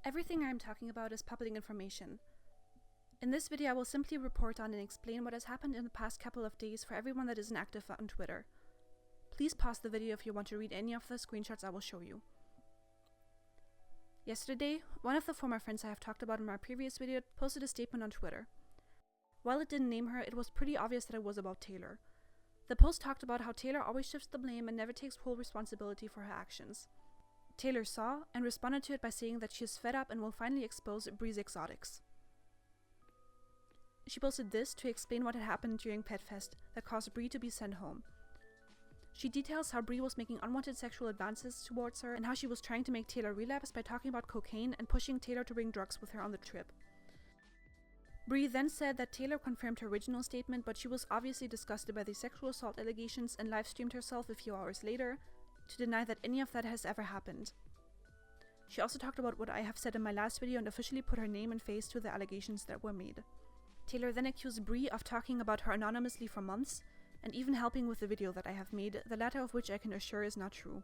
Everything I am talking about is public information. In this video, I will simply report on and explain what has happened in the past couple of days for everyone that isn't active on Twitter. Please pause the video if you want to read any of the screenshots I will show you. Yesterday, one of the former friends I have talked about in my previous video posted a statement on Twitter. While it didn't name her, it was pretty obvious that it was about Taylor. The post talked about how Taylor always shifts the blame and never takes full responsibility for her actions. Taylor saw and responded to it by saying that she is fed up and will finally expose Bree's exotics. She posted this to explain what had happened during Petfest that caused Bree to be sent home. She details how Bree was making unwanted sexual advances towards her and how she was trying to make Taylor relapse by talking about cocaine and pushing Taylor to bring drugs with her on the trip. Bree then said that Taylor confirmed her original statement, but she was obviously disgusted by the sexual assault allegations and live-streamed herself a few hours later to deny that any of that has ever happened. She also talked about what I have said in my last video and officially put her name and face to the allegations that were made. Taylor then accused Bree of talking about her anonymously for months, and even helping with the video that I have made, the latter of which I can assure is not true.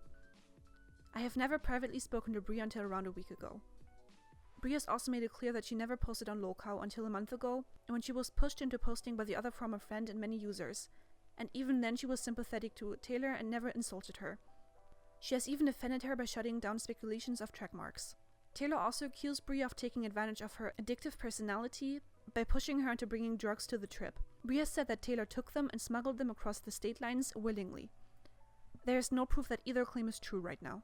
I have never privately spoken to Bree until around a week ago. Bree has also made it clear that she never posted on Lolcow until a month ago, when she was pushed into posting by the other former friend and many users, and even then she was sympathetic to Taylor and never insulted her. She has even defended her by shutting down speculations of track marks. Taylor also accused Bree of taking advantage of her addictive personality by pushing her into bringing drugs to the trip. Bree has said that Taylor took them and smuggled them across the state lines willingly. There is no proof that either claim is true right now.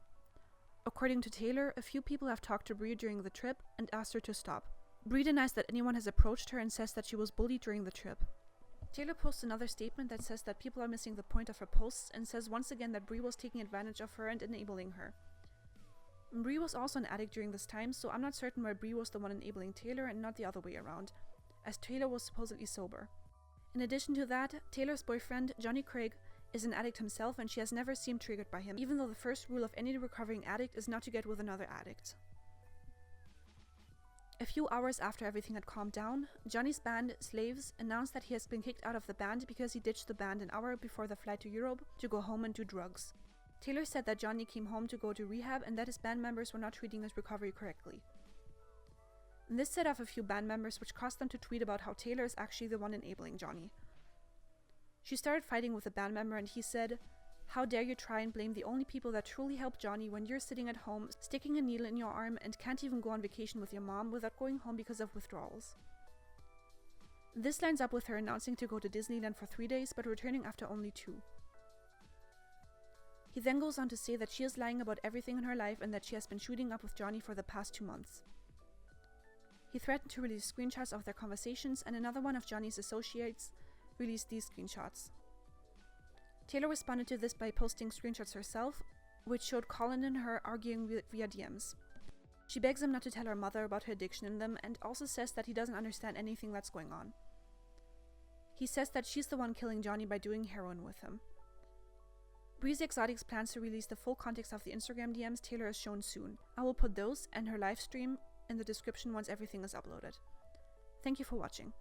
According to Taylor, a few people have talked to Bree during the trip and asked her to stop. Bree denies that anyone has approached her and says that she was bullied during the trip. Taylor posts another statement that says that people are missing the point of her posts and says once again that Bree was taking advantage of her and enabling her. Bree was also an addict during this time, so I'm not certain why Bree was the one enabling Taylor and not the other way around, as Taylor was supposedly sober. In addition to that, Taylor's boyfriend, Johnny Craig, is an addict himself and she has never seemed triggered by him, even though the first rule of any recovering addict is not to get with another addict. A few hours after everything had calmed down, Johnny's band, Slaves, announced that he has been kicked out of the band because he ditched the band an hour before the flight to Europe to go home and do drugs. Taylor said that Johnny came home to go to rehab and that his band members were not treating his recovery correctly. This set off a few band members, which caused them to tweet about how Taylor is actually the one enabling Johnny. She started fighting with a band member and he said, "How dare you try and blame the only people that truly helped Johnny when you're sitting at home, sticking a needle in your arm and can't even go on vacation with your mom without going home because of withdrawals." This lines up with her announcing to go to Disneyland for 3 days but returning after only 2. He then goes on to say that she is lying about everything in her life and that she has been shooting up with Johnny for the past 2 months. He threatened to release screenshots of their conversations, and another one of Johnny's associates released these screenshots. Taylor responded to this by posting screenshots herself, which showed Colin and her arguing via DMs. She begs him not to tell her mother about her addiction in them and also says that he doesn't understand anything that's going on. He says that she's the one killing Johnny by doing heroin with him. Bree's Exotics plans to release the full context of the Instagram DMs Taylor has shown soon. I will put those and her live stream in the description once everything is uploaded. Thank you for watching.